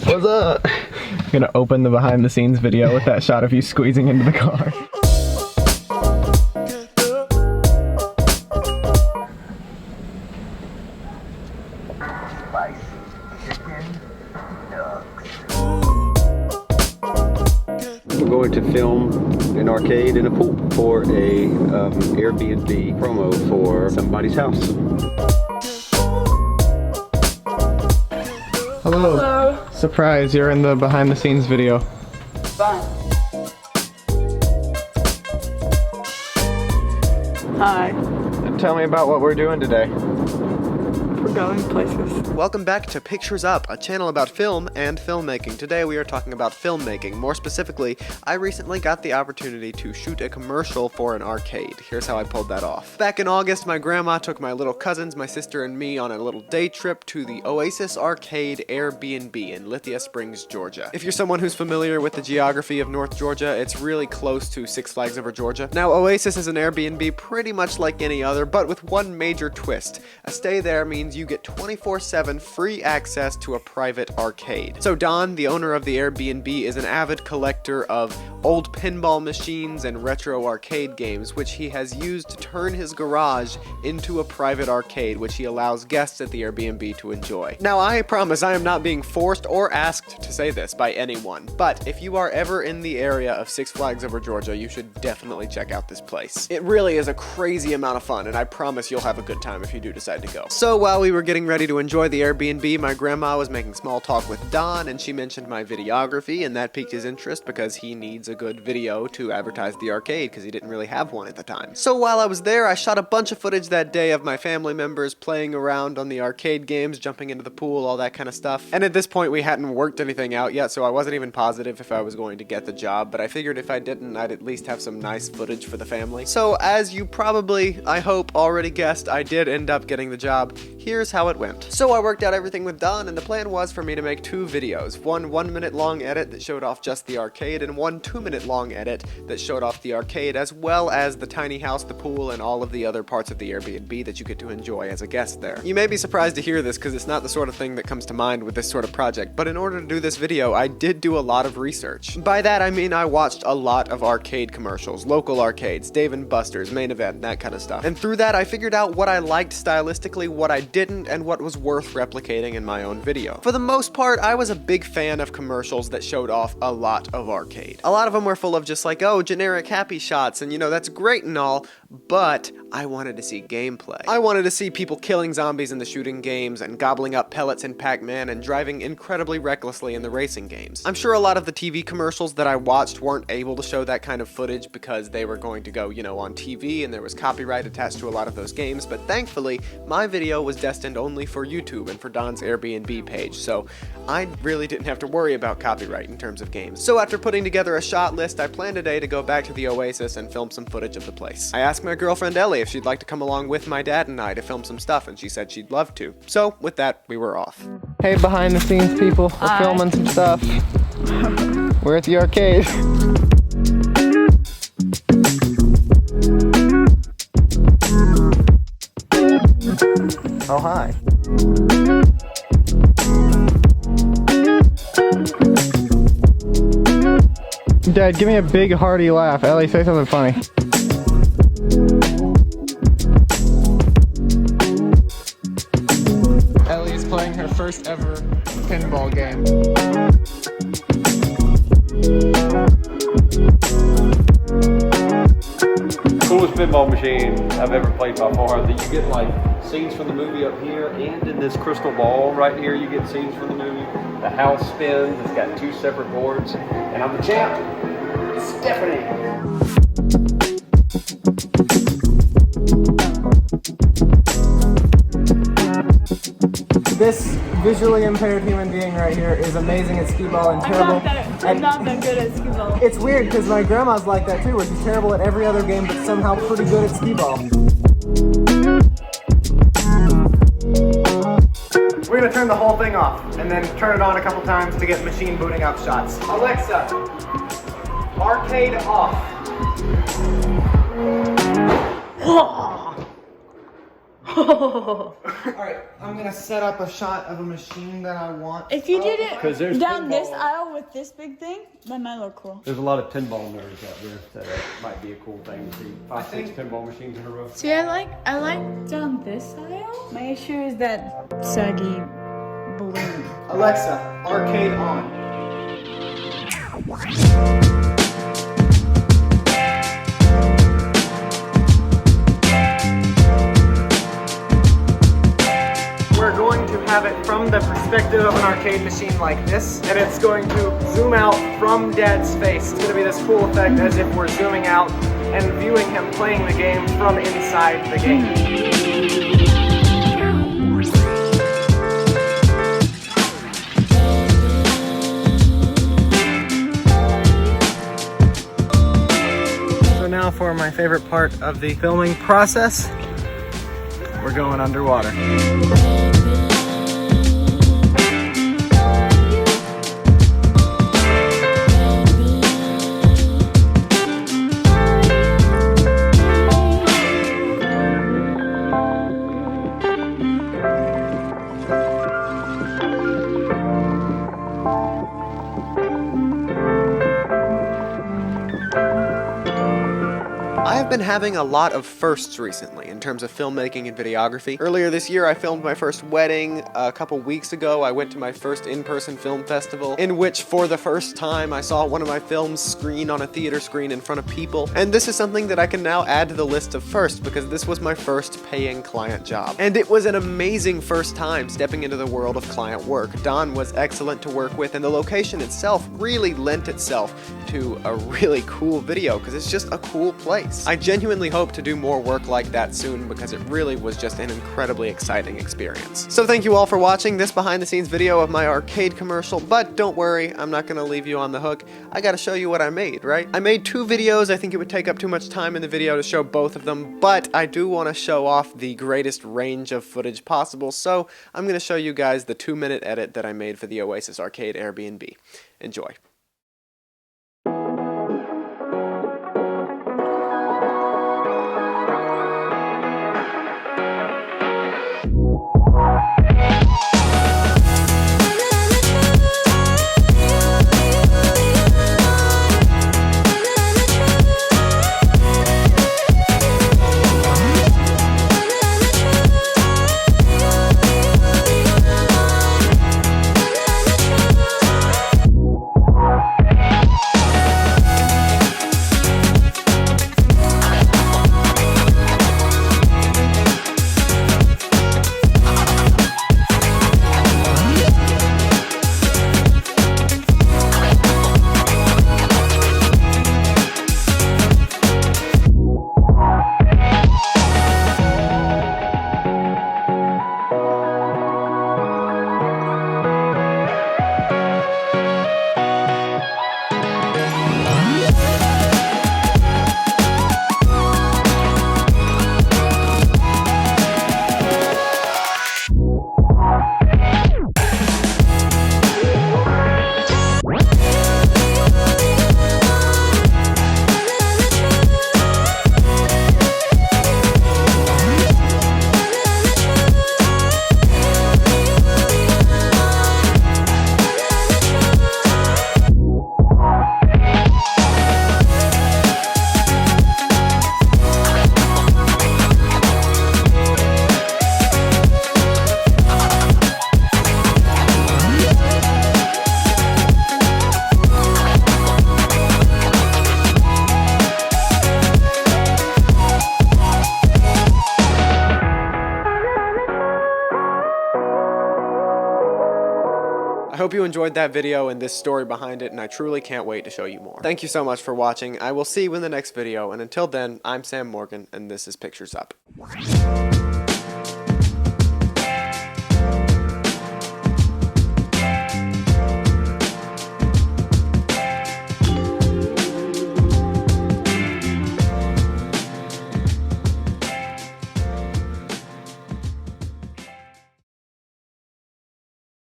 What's up? I'm gonna open the behind the scenes video with that shot of you squeezing into the car. We're going to film an arcade in a pool for a Airbnb promo for somebody's house. Hello. Hello. Surprise, you're in the behind the scenes video. Fun. Hi. Tell me about what we're doing today. We're going places. Welcome back to Pictures Up, a channel about film and filmmaking. Today we are talking about filmmaking. More specifically, I recently got the opportunity to shoot a commercial for an arcade. Here's how I pulled that off. Back in August, my grandma took my little cousins, my sister, and me on a little day trip to the Oasis Arcade AirBnB in Lithia Springs, Georgia. If you're someone who's familiar with the geography of North Georgia, it's really close to Six Flags Over Georgia. Now, Oasis is an Airbnb pretty much like any other, but with one major twist. A stay there means you get 24/7 free access to a private arcade. So Don, the owner of the Airbnb, is an avid collector of old pinball machines and retro arcade games, which he has used to turn his garage into a private arcade, which he allows guests at the Airbnb to enjoy. Now, I promise I am not being forced or asked to say this by anyone, but if you are ever in the area of Six Flags Over Georgia, you should definitely check out this place. It really is a crazy amount of fun, and I promise you'll have a good time if you do decide to go. So while we were getting ready to enjoy the Airbnb, my grandma was making small talk with Don, and she mentioned my videography, and that piqued his interest because he needs a good video to advertise the arcade because he didn't really have one at the time. So while I was there, I shot a bunch of footage that day of my family members playing around on the arcade games, jumping into the pool, all that kind of stuff. And at this point, we hadn't worked anything out yet, so I wasn't even positive if I was going to get the job, but I figured if I didn't, I'd at least have some nice footage for the family. So as you probably, I hope, already guessed, I did end up getting the job. Here's how it went. So I worked out everything with Don, and the plan was for me to make two videos. One 1-minute long edit that showed off just the arcade, and one 2-minute long edit that showed off the arcade, as well as the tiny house, the pool, and all of the other parts of the Airbnb that you get to enjoy as a guest there. You may be surprised to hear this because it's not the sort of thing that comes to mind with this sort of project, but in order to do this video, I did do a lot of research. By that I mean I watched a lot of arcade commercials, local arcades, Dave & Buster's, Main Event, that kind of stuff. And through that I figured out what I liked stylistically, what I didn't, and what was worth replicating in my own video. For the most part, I was a big fan of commercials that showed off a lot of arcade. A lot of them were full of just like, oh, generic happy shots, and you know, that's great and all, but I wanted to see gameplay. I wanted to see people killing zombies in the shooting games and gobbling up pellets in Pac-Man and driving incredibly recklessly in the racing games. I'm sure a lot of the TV commercials that I watched weren't able to show that kind of footage because they were going to go, you know, on TV and there was copyright attached to a lot of those games, but thankfully, my video was destined only for YouTube and for Don's Airbnb page, so I really didn't have to worry about copyright in terms of games. So after putting together a shot list, I planned today to go back to the Oasis and film some footage of the place. I asked my girlfriend Ellie if she'd like to come along with my dad and I to film some stuff, and she said she'd love to. So with that, we were off. Hey, behind the scenes people, we're filming some stuff. We're at the arcade. Oh, hi. Dad, give me a big hearty laugh. Ellie, say something funny. Ellie's playing her first ever pinball game. Coolest pinball machine I've ever played by far. That you get like scenes from the movie up here, and in this crystal ball right here you get scenes from the movie. The house spins, it's got 2 separate boards, and I'm the champ. It's Stephanie. This visually impaired human being right here is amazing at skee-ball and terrible I'm not that good at skee-ball. It's weird because my grandma's like that too, where she's terrible at every other game but somehow pretty good at skee-ball. We're gonna turn the whole thing off and then turn it on a couple times to get machine booting up shots. Alexa, arcade off. Alright, I'm gonna set up a shot of a machine that I want. If you did 'Cause there's it down this pinball. aisle with this big thing, that might look cool. There's a lot of pinball nerds out there, so that might be a cool thing to see. I 5, 6 think- pinball machines in a row. See, I like down this aisle. My issue is that saggy balloon. Alexa, arcade on. We're going to have it from the perspective of an arcade machine like this, and it's going to zoom out from Dad's face. It's going to be this cool effect as if we're zooming out and viewing him playing the game from inside the game. So now for my favorite part of the filming process, we're going underwater. I have been having a lot of firsts recently in terms of filmmaking and videography. Earlier this year I filmed my first wedding. A couple weeks ago I went to my first in-person film festival, in which for the first time I saw one of my films screen on a theater screen in front of people. And this is something that I can now add to the list of firsts because this was my first paying client job. And it was an amazing first time stepping into the world of client work. Don was excellent to work with, and the location itself really lent itself to a really cool video because it's just a cool place. I genuinely hope to do more work like that soon because it really was just an incredibly exciting experience. So thank you all for watching this behind the scenes video of my arcade commercial, but don't worry, I'm not gonna leave you on the hook. I gotta show you what I made, right? I made 2 videos. I think it would take up too much time in the video to show both of them, but I do want to show off the greatest range of footage possible, so I'm gonna show you guys the 2-minute edit that I made for the Oasis Arcade Airbnb. Enjoy. I hope you enjoyed that video and this story behind it, and I truly can't wait to show you more. Thank you so much for watching. I will see you in the next video, and until then, I'm Sam Morgan, and this is Pictures Up.